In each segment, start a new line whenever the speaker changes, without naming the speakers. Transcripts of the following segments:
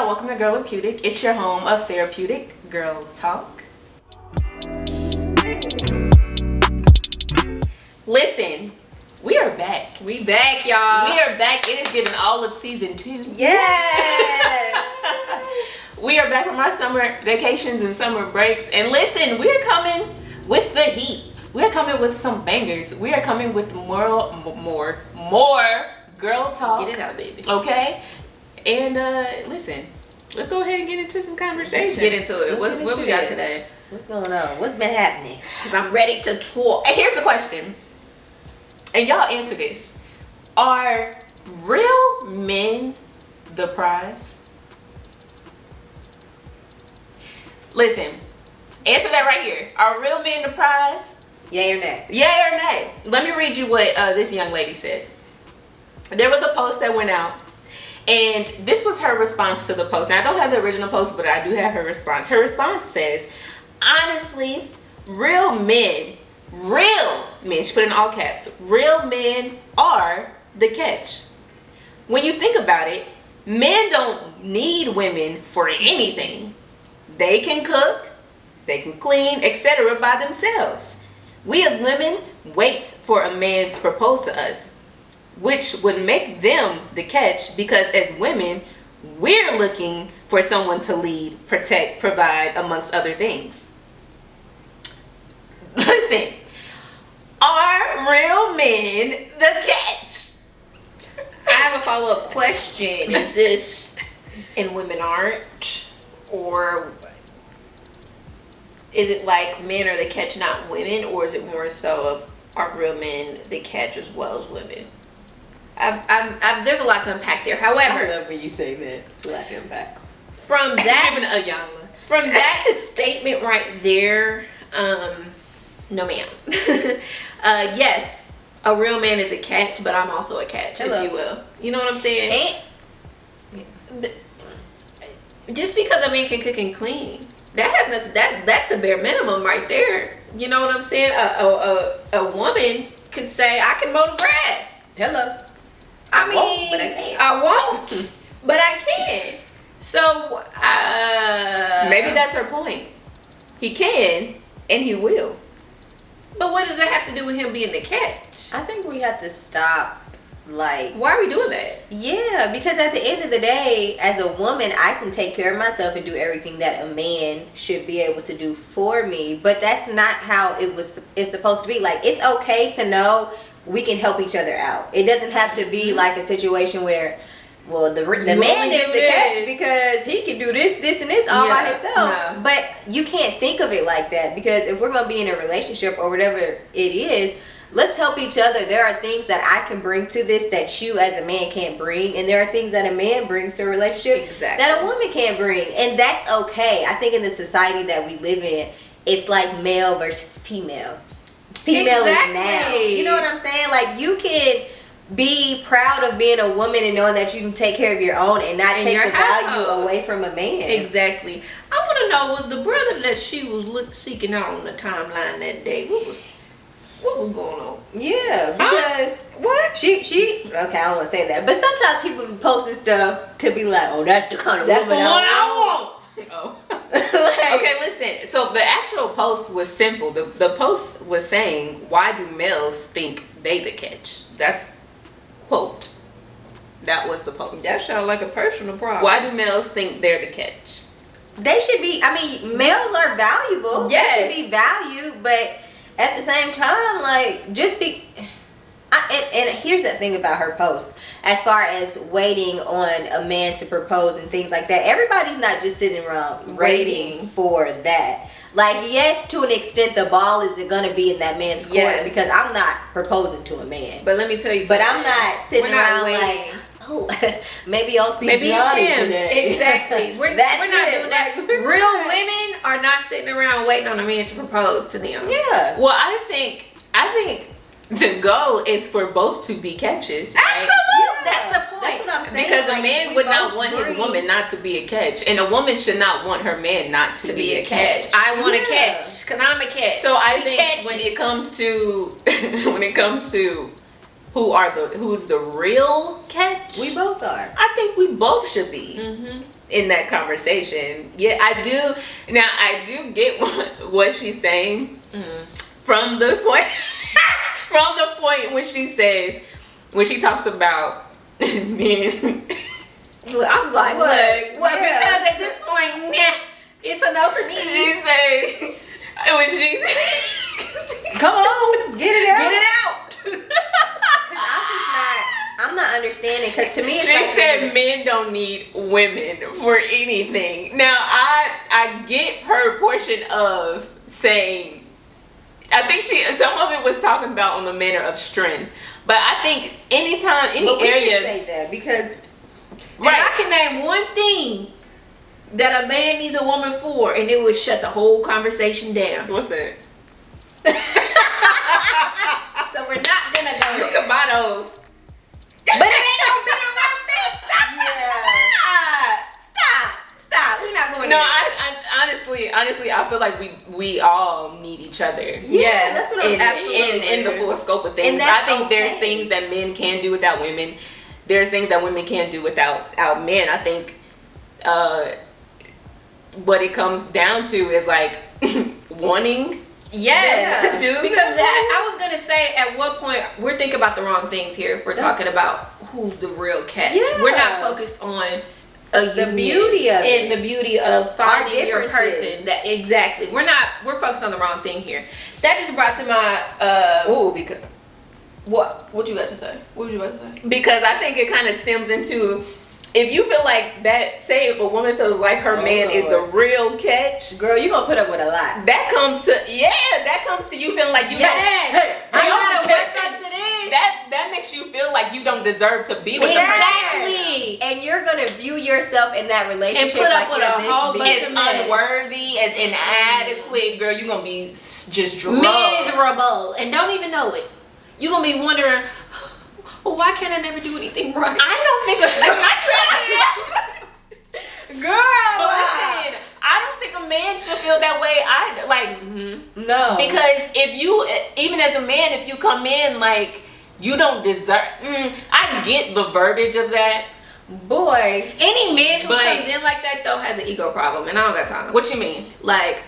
welcome to Girl-Therapeutic. It's your home of therapeutic girl talk. Listen, we are back.
We back, y'all.
We are back. It is giving all of season 2.
Yes.
We are back from our summer vacations and summer breaks. And listen, we're coming with the heat. We're coming with some bangers. We are coming with more girl talk.
Get it out, baby.
Okay? And listen, let's go ahead and get into some conversation.
Get into it. What we got today?
What's going on? What's been happening?
Because I'm ready to talk.
And here's the question. And y'all answer this. Are real men the prize? Listen, answer that right here. Are real men the prize?
Yay or nay?
Yay or nay? Let me read you what this young lady says. There was a post that went out, and this was her response to the post. Now, I don't have the original post, but I do have her response. Her response says, honestly, real men, she put in all caps, real men are the catch. When you think about it, men don't need women for anything. They can cook, they can clean, etc. by themselves. We as women wait for a man to propose to us, which would make them the catch, because as women, we're looking for someone to lead, protect, provide, amongst other things. Listen, are real men the catch?
I have a follow-up question. Is this and women aren't? Or is it like men are the catch, not women? Or is it more so are real men the catch as well as women? There's a lot to unpack there. However,
I love when you say that. It's a lot to unpack.
From
that statement right there, no ma'am. Yes, a real man is a catch, but I'm also a catch, if you will. You know what I'm saying? Just because a man can cook and clean, that has nothing. That's the bare minimum right there. You know what I'm saying? A woman can say, I can mow the grass.
Hello.
I mean, I won't, but I can. So
maybe that's her point. He can and he will.
But what does that have to do with him being the catch?
I think we have to stop. Like,
why are we doing that?
Yeah, because at the end of the day, as a woman, I can take care of myself and do everything that a man should be able to do for me. But that's not how it's supposed to be. Like, it's okay to know we can help each other out. It doesn't have to be like a situation where, well, the man is the catch because he can do this, and this all by himself. No. But you can't think of it like that, because if we're going to be in a relationship or whatever it is, let's help each other. There are things that I can bring to this that you as a man can't bring, and there are things that a man brings to a relationship that a woman can't bring, and that's okay. I think in the society that we live in, it's like male versus female. Female is now. You know what I'm saying? Like, you can be proud of being a woman and knowing that you can take care of your own and not take the value away from a man.
Exactly. I want to know, was the brother that she was seeking out on the timeline that day, what was going on?
Yeah, because what? She okay, I don't want to say that, but sometimes people be posting stuff to be like, oh, that's the kind of woman I
want. Oh. Okay, listen. So the actual post was simple. The post was saying, why do males think they the catch? That's quote. That was the post.
That sounds like a personal problem.
Why do males think they're the catch?
They should be. I mean, males are valuable. Yes. They should be valued, but at the same time, like, just be. And here's the thing about her post, as far as waiting on a man to propose and things like that. Everybody's not just sitting around waiting for that. Like, yes, to an extent, the ball is going to be in that man's court, because I'm not proposing to a man.
But let me tell you something.
But I'm not sitting around like, oh, maybe I'll see Johnny today.
Exactly. We're not doing that. Real women are not sitting around waiting on a man to propose to them.
Yeah.
Well, I think the goal is for both to be catches, right?
Absolutely. That's the point.
That's what I'm saying.
Because a man would not want his woman not to be a catch, and a woman should not want her man not to be a catch.
I want a catch because I'm a catch.
So I think when it comes to who's the real catch.
We both are.
I think we both should be in that conversation. Yeah, I do. Now I do get what she's saying from the point when she talks about men.
I'm like,
Look,
well,
yeah.
because at this point, nah, it's a no for me.
She says when she
Come on, get it out.
Get it out.
I'm not understanding, because to me it's
she
like
said men don't need women for anything. Now I get her portion of saying, I think some of it was talking about on the manner of strength, but I think anytime any
but we
area
can say that because
And I can name one thing that a man needs a woman for, and it would shut the whole conversation down.
What's that?
So we're not gonna go
You
there.
can buy those.
But it ain't no been around thing. Stop. We're not going
No,
there.
I honestly, I feel like we all need each other.
yeah, that's what I'm
in the full scope of things.
And that's
I think there's
okay.
things that men can do without women. There's things that women can't do without men. I think what it comes down to is like wanting.
Yes,
to do
because I was gonna say at what point we're thinking about the wrong things here. If we're talking about who's the real catch,
Yeah.
we're not focused on
The beauty of
and
it.
the beauty of finding your
differences.
person. That exactly. We're focused on the wrong thing here. That just brought to my
Because
what you got to say? What was you about to say?
because I think it kind of stems into, if you feel like that, say if a woman feels like her man is the real catch,
girl, you gonna put up with a lot.
that comes to you feeling like you
Yes.
don't. Hey,
I
I'm the
gotta wake
catch.
up to this.
That makes you feel like you don't deserve to be with
Yes.
the
Exactly.
And you're gonna view yourself in that relationship
put up
like
with
you're
a
this
whole
big.
bunch
as
of mess.
unworthy, as inadequate, girl. You're gonna be just drugged.
Miserable and don't even know it. You're gonna be wondering, well, why can't I never do anything right?
I don't think
Girl,
But listen, I don't think a man should feel that way either. Like,
no,
because if you, even as a man, if you come in like you don't deserve, I get the verbiage of that.
boy,
Any man who
But-
comes in like that though has an ego problem, and I don't got time.
What you mean?
Like,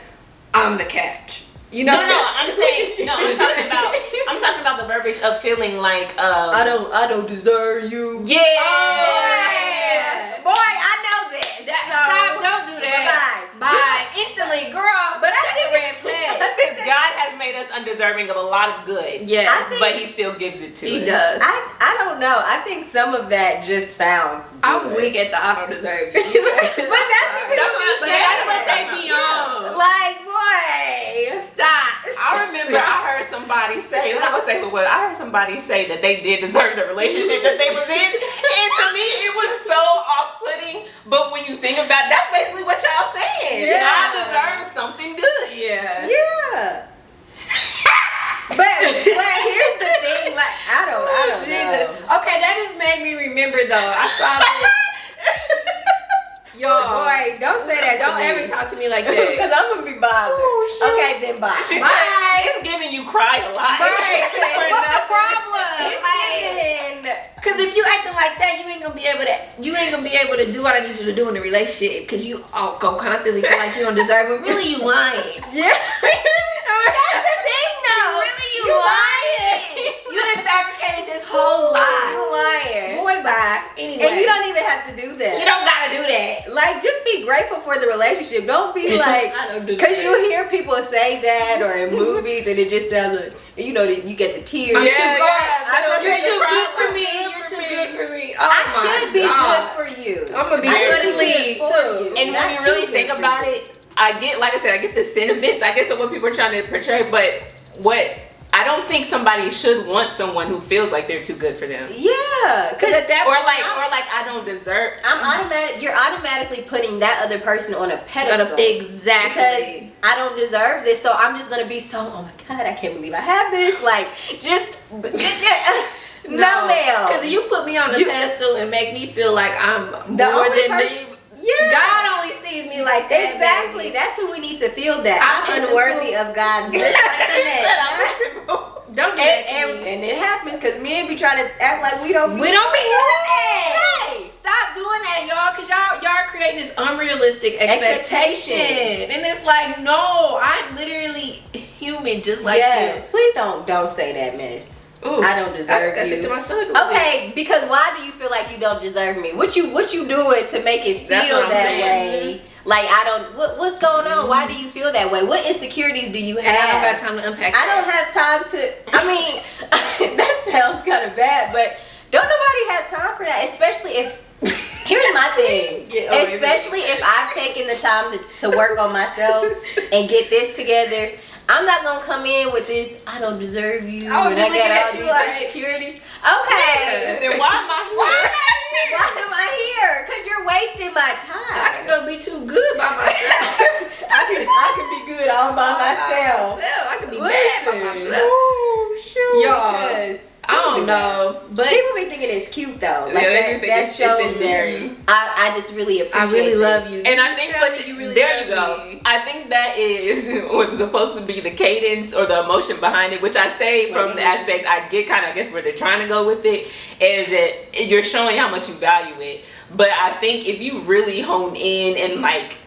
I'm the catch. You know?
No, I'm saying no. I'm talking about the verbiage of feeling like
I don't deserve you.
Yeah.
Boy, I know this.
Stop! Don't do that. Bye. Instantly, girl.
But I
that's
think
a red flag.
Since God has made us undeserving of a lot of good,
Yeah,
I think-
but He still gives it to us.
he does.
I don't know. I think some of that just sounds good.
I'm weak at the I don't deserve you.
But that's
That's what
But that's what they be on.
like, boy,
Stop.
I remember I heard somebody say, I'm not gonna say who it was, I heard somebody say that they did deserve the relationship that they was in. And to me, it was so off-putting. But when you think about it, that's basically what y'all saying.
Yeah.
I deserve something good.
Yeah.
yeah. but here's the thing, like I don't
Jesus.
know.
Okay, that just made me remember though. I saw this. Y'all.
Boy, don't say that.
Don't ever talk to me like that.
Because I'm gonna be bothered.
Oh, shit.
Okay, then bye.
She
Bye.
said, it's giving you cry a lot.
Right.
For
What's the
nothing.
problem?
It's
Like,
getting-
cause if you acting like that, you ain't gonna be able to do what I need you to do in a relationship. Cause you all go constantly feel like you don't deserve it. Really, you lying.
Yeah. That's the thing, though.
You lying. You done fabricated this whole lie.
You lying.
Boy, bye. Anyway,
And you don't even have to do that.
You don't gotta do that.
Like, just be grateful for the relationship. Don't be like,
I don't do
because
that.
you hear people say that or in movies and it just sounds like, you know, you get the tears.
Yeah,
You're too
yeah.
good.
You're too
cry
good for
like,
me.
good
You're
for
too
me.
good for me. Oh
I
my
should be
God.
good for you.
I'm gonna be
I
good
should
to leave
for
too.
you.
And when
Not
you
too
really
good
think
for
about
you.
it, I get, like I said, I get the sentiments. I guess of what people are trying to portray, but I don't think somebody should want someone who feels like they're too good for them.
Yeah,
Cause at that
Or
point,
like I don't deserve.
you're automatically putting that other person on a pedestal.
exactly.
Because I don't deserve this, so I'm just gonna be so, oh my God, I can't believe I have this. Like, no, ma'am.
Because you put me on the pedestal and make me feel like I'm
The
more
only
than
person-
me.
Yeah.
God only sees me like that.
Exactly.
baby.
That's who we need to feel that.
I'm
I'm unworthy of God's blessing.
Don't do that to me.
And it happens because men be trying to act like we don't be
We don't be doing that.
Hey.
Stop doing that, y'all, because y'all creating this unrealistic expectation. And it's like, no, I'm literally human just like
yes, please don't say that, miss.
Ooh,
I don't deserve
I
you.
to my stomach a little
Okay, because why do you feel like you don't deserve me? What you doing to make it
That's
feel
what I'm
that
saying.
way? Like I don't. What's going on? Why do you feel that way? What insecurities do you have?
And I don't got time to unpack
I don't have time to. I mean, that sounds kind of bad, but don't nobody have time for that. Especially if. Here's my thing. Especially if I've taken the time to work on myself and get this together. I'm not gonna come in with this. I don't deserve you.
I would be
and I
looking
got
at
all
you
these
like-
insecurities. Okay.
Then why am I here?
Why am I here? Because you're wasting my
I
time.
could go be too good by myself.
I can be good all by myself.
I could be bad by
Listen.
myself.
Ooh, shoot.
Y'all,
Yes.
I don't know, but
People be thinking it's cute though. Like
Yeah, they
that,
do think
that
it's
shows
endearing.
I just really appreciate
I really
this.
love you.
And I
Just
think
tell
what
me
you
really
there you
love
go.
me.
I think that is what's supposed to be the cadence or the emotion behind it, which I say from the aspect I get kind of guess where they're trying to go with it is that you're showing how much you value it. But I think if you really hone in and like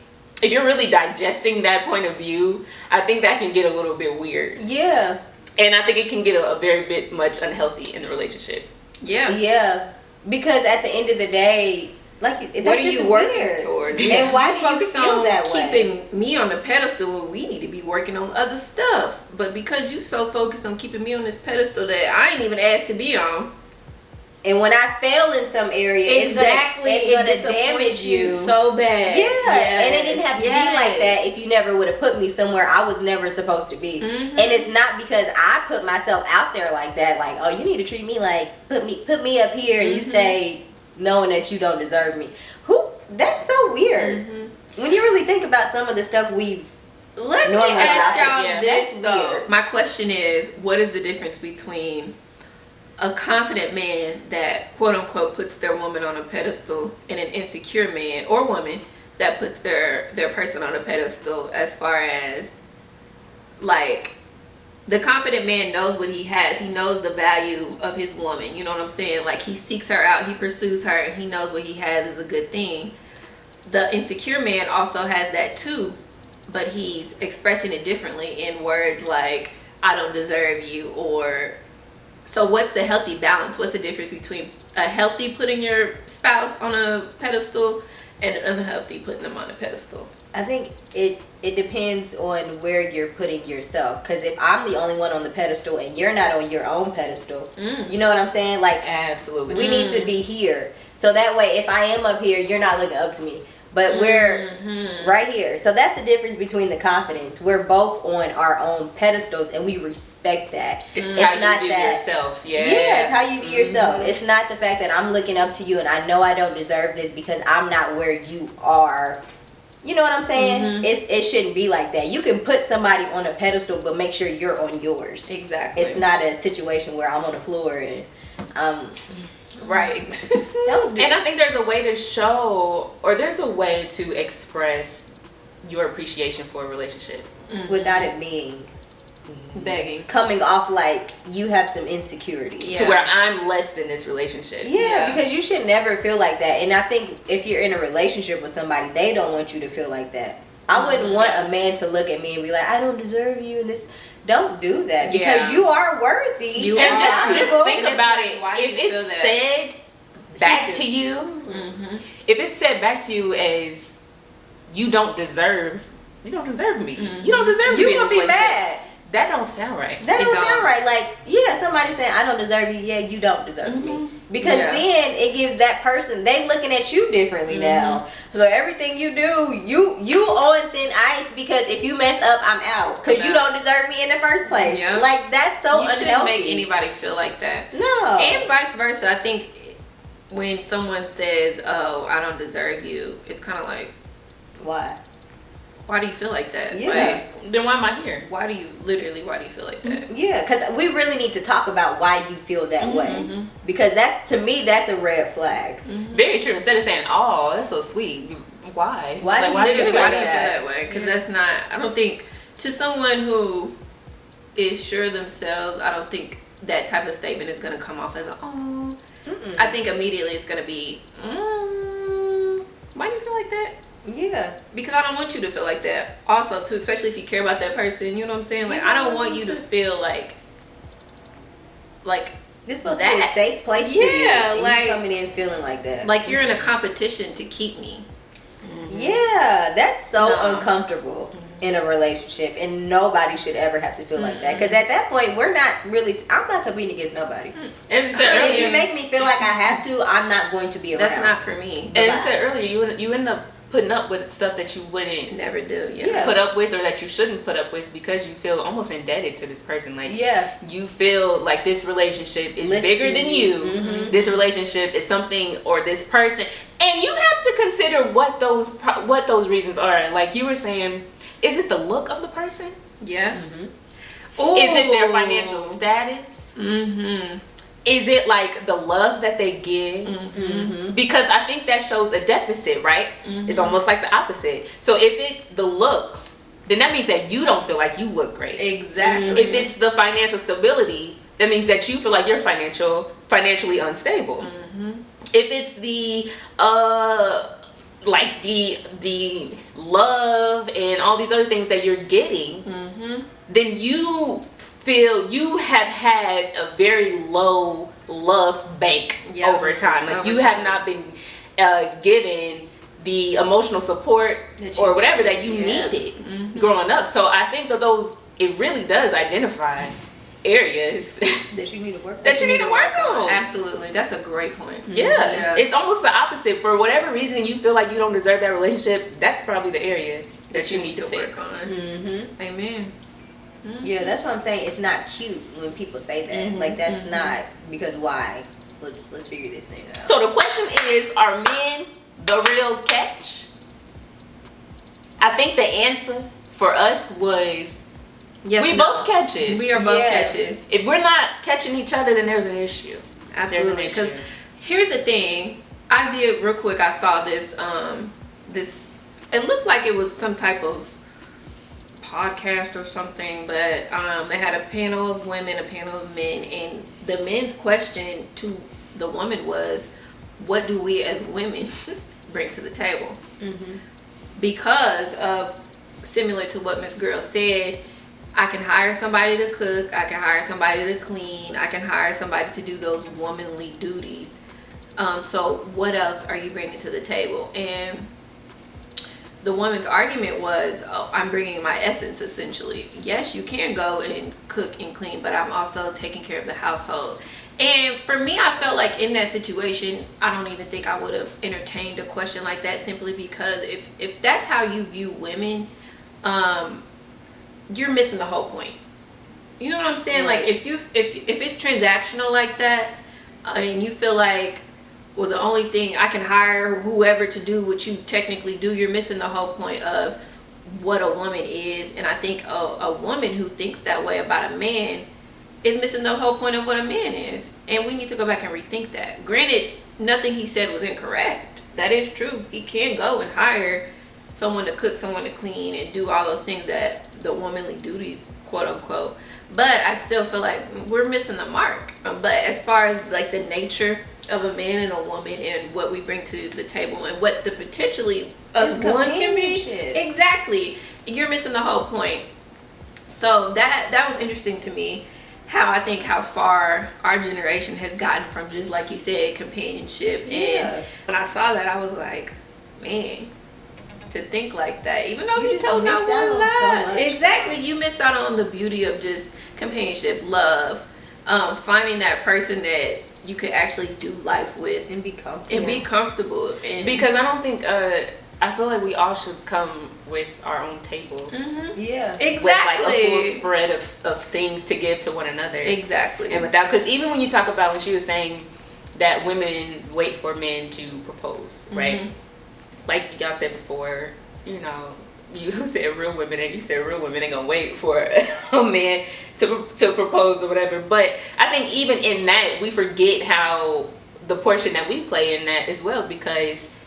if you're really digesting that point of view, I think that can get a little bit weird.
Yeah.
And I think it can get a very bit much unhealthy in the relationship.
Yeah.
Yeah. Because at the end of the day, like that's
What are
just
you working
weird.
towards?
And why do you
focus
feel
on
that way?
keeping me on the pedestal when we need to be working on other stuff? But because you so focused on keeping me on this pedestal that I ain't even asked to be on.
And when I fail in some area, it's gonna damage you.
so bad.
Yeah, and it didn't have to
Yes.
be like that if you never would have put me somewhere I was never supposed to be.
Mhm.
And it's not because I put myself out there like that, like, oh, you need to treat me like put me up here and you stay knowing that you don't deserve me. That's so weird. When you really think about some of the stuff we've
Let me
Normally,
ask y'all
yeah,
this
that's
though.
weird.
My question is, what is the difference between a confident man that quote unquote puts their woman on a pedestal and an insecure man or woman that puts their person on a pedestal, as far as like the confident man knows what he has. He knows the value of his woman. You know what I'm saying? Like he seeks her out, he pursues her, and he knows what he has is a good thing. The insecure man also has that too, but he's expressing it differently in words like, I don't deserve you, or so what's the healthy balance? What's the difference between a healthy putting your spouse on a pedestal and an unhealthy putting them on a pedestal?
I think it depends on where you're putting yourself. Because if I'm the only one on the pedestal and you're not on your own pedestal, you know what I'm saying? Like,
Absolutely.
we need to be here. So that way, if I am up here, you're not looking up to me. But we're right here. So that's the difference between the confidence. We're both on our own pedestals and we respect that.
It's how you view yourself. Yeah.
Yeah, it's how you view yourself. It's not the fact that I'm looking up to you and I know I don't deserve this because I'm not where you are. You know what I'm saying? It shouldn't be like that. You can put somebody on a pedestal, but make sure you're on yours.
Exactly.
It's not a situation where I'm on the floor and
right.
don't do
And I think there's a way to show, or there's a way to express your appreciation for a relationship.
without it being
Begging.
coming off like you have some insecurities.
Yeah.
To where I'm less than this relationship.
Yeah, because you should never feel like that. And I think if you're in a relationship with somebody, they don't want you to feel like that. I wouldn't want a man to look at me and be like, I don't deserve you and this. Don't do that because
Yeah.
you are worthy.
You
And
are.
just think
And it's
about
like,
it.
why do
If
you
it's
feel
said back to you, if it's said back to you as you don't deserve me. You don't deserve to be in
You
this
gonna be
relationship.
mad.
That don't sound right.
That
It
don't
don't.
sound right. Like, yeah, somebody saying I don't deserve you. Yeah, you don't deserve me. Because
Yeah.
then it gives that person, they looking at you differently now. So everything you do, you on thin ice because if you mess up, I'm out. Because you don't deserve me in the first place.
Yeah.
Like that's so
You
unhealthy.
shouldn't make anybody feel like that.
No.
And vice versa. I think when someone says, "Oh, I don't deserve you," it's kind of like,
Why?
why do you feel like that?
Yeah.
Like,
Then why am I here?
why do you feel like that?
Yeah, because we really need to talk about why you feel that way. Because that, to me, that's a red flag.
Very true. Instead of saying, "Oh, that's so sweet," why?
Why do you
do
feel
Literally, why
like
do you feel
that?
that way? Because that's not. I don't think to someone who is sure of themselves, I don't think that type of statement is going to come off as a, oh. I think immediately it's going to be, why do you feel like that?
Yeah.
Because I don't want you to feel like that. Also, too, especially if you care about that person, you know what I'm saying? Like, I don't want you to feel like
this supposed to be a safe place for you.
Yeah, like
you coming in feeling like that.
Like you're in a competition to keep me.
Yeah, that's so uncomfortable in a relationship, and nobody should ever have to feel like that. Because at that point, we're not really. I'm not competing against nobody.
And you said
if you make me feel like I have to, I'm not going to be around.
That's not for me.
And you said earlier, you end up putting up with stuff that you wouldn't
never do.
Put up with, or that you shouldn't put up with, because you feel almost indebted to this person. Like you feel like this relationship is bigger than you. This relationship is something, or this person, and you have to consider what those reasons are. Like you were saying, is it the look of the person?
Yeah.
Is it their financial status? Is it like the love that they give? Because I think that shows a deficit, right? It's almost like the opposite. So if it's the looks, then that means that you don't feel like you look great.
Exactly.
If it's the financial stability, that means that you feel like you're financially unstable. If it's the like the love and all these other things that you're getting, then you feel you have had a very low love bank over time. Like you have not been given the emotional support or whatever that you needed growing up. So I think that it really does identify areas
that you need to work
on.
Absolutely. That's a great point.
Yeah. It's almost the opposite. For whatever reason you feel like you don't deserve that relationship, that's probably the area that you need to fix.
Amen.
Yeah, that's what I'm saying. It's not cute when people say that. Like, that's not, because why? Let's figure this thing out.
So the question is, are men the real catch? I think the answer for us was, we both catches.
We are both catches.
If we're not catching each other, then there's an issue.
Absolutely. Because here's the thing. I did real quick. I saw this. It looked like it was some type of podcast or something, but they had a panel of women, a panel of men, and the men's question to the woman was, what do we as women bring to the table? Because of, similar to what Miss Girl said, I can hire somebody to cook, I can hire somebody to clean, I can hire somebody to do those womanly duties. So what else are you bringing to the table? And the woman's argument was, I'm bringing my essence, essentially. Yes, you can go and cook and clean, but I'm also taking care of the household. And for me, I felt like in that situation, I don't even think I would have entertained a question like that, simply because if that's how you view women, you're missing the whole point. You know what I'm saying? Right. Like if it's transactional like that, and you feel like, well, the only thing I can hire whoever to do what you technically do, you're missing the whole point of what a woman is. And I think a woman who thinks that way about a man is missing the whole point of what a man is. And we need to go back and rethink that. Granted, nothing he said was incorrect. That is true. He can go and hire someone to cook, someone to clean, and do all those things that the womanly duties, quote unquote. But I still feel like we're missing the mark. But as far as like the nature of a man and a woman and what we bring to the table and what the potentially us one can be, exactly, you're missing the whole point. So that was interesting to me, how far our generation has gotten from, just like you said, companionship. And when I saw that, I was like, man, to think like that, even though you told not one lie. Exactly, you missed out on the beauty of just companionship, love, finding that person that you could actually do life with
and be comfortable.
And because I don't think I feel like we all should come with our own tables.
Yeah,
exactly.
With like a full spread of things to give to one another.
Exactly.
And without, because even when you talk about, when she was saying that women wait for men to propose, right? Like y'all said before, you know, you said real women, and you said real women ain't gonna wait for a man to propose or whatever. But I think even in that, we forget how the portion that we play in that as well, because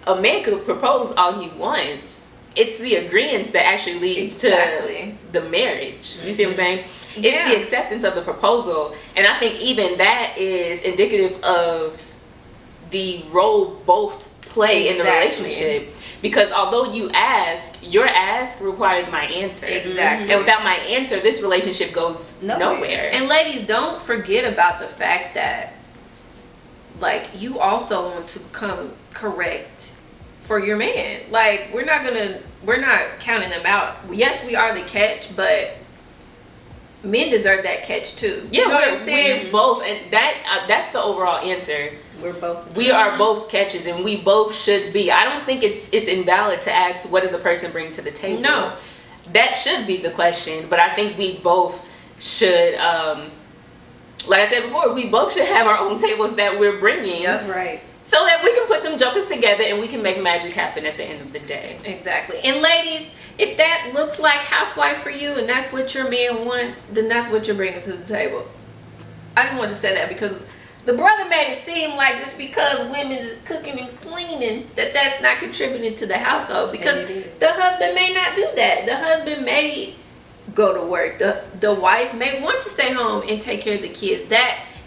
a man could propose all he wants, it's the agreement that actually leads to the marriage. You see what I'm saying? It's the acceptance of the proposal. And I think even that is indicative of the role both play in the relationship. Because although you ask, your ask requires my answer.
Exactly.
And without my answer, this relationship goes nowhere.
And ladies, don't forget about the fact that, like, you also want to come correct for your man. Like, we're not counting them out. Yes, we are the catch, but men deserve that catch too.
Yeah,
you know what I'm saying?
We both, and that's the overall answer. We are both catches, and we both should be. I don't think it's invalid to ask, what does a person bring to the table?
No,
that should be the question. But I think we both should, like I said before, we both should have our own tables that we're bringing.
Right.
So that we can put them jokers together and we can make magic happen at the end of the day.
Exactly. And ladies, if that looks like housewife for you and that's what your man wants, then that's what you're bringing to the table. I just wanted to say that because the brother made it seem like just because women is cooking and cleaning, that's not contributing to the household. Because the husband may not do that. The husband may go to work. The wife may want to stay home and take care of the kids.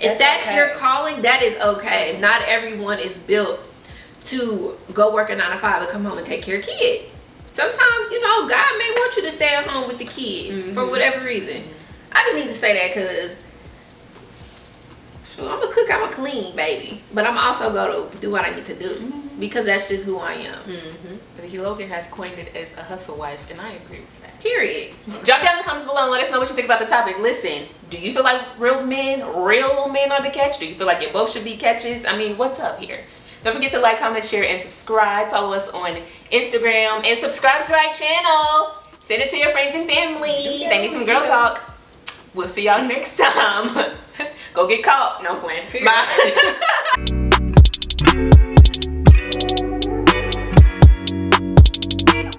If that's your calling, that is okay. Not everyone is built to go work a 9 to 5 and come home and take care of kids. Sometimes, God may want you to stay at home with the kids for whatever reason. I just need to say that because I'm a cook, I'm a clean, baby. But I'm also going to do what I need to do because that's just who I am.
Vicky Logan has coined it as a hustle wife, and I agree with that.
Period.
Drop down in the comments below and let us know what you think about the topic. Listen, do you feel like real men are the catch? Do you feel like you both should be catches? I mean, what's up here? Don't forget to like, comment, share, and subscribe. Follow us on Instagram and subscribe to our channel. Send it to your friends and family. They need some girl talk. We'll see y'all next time. Go get caught. No, I'm playing. Bye.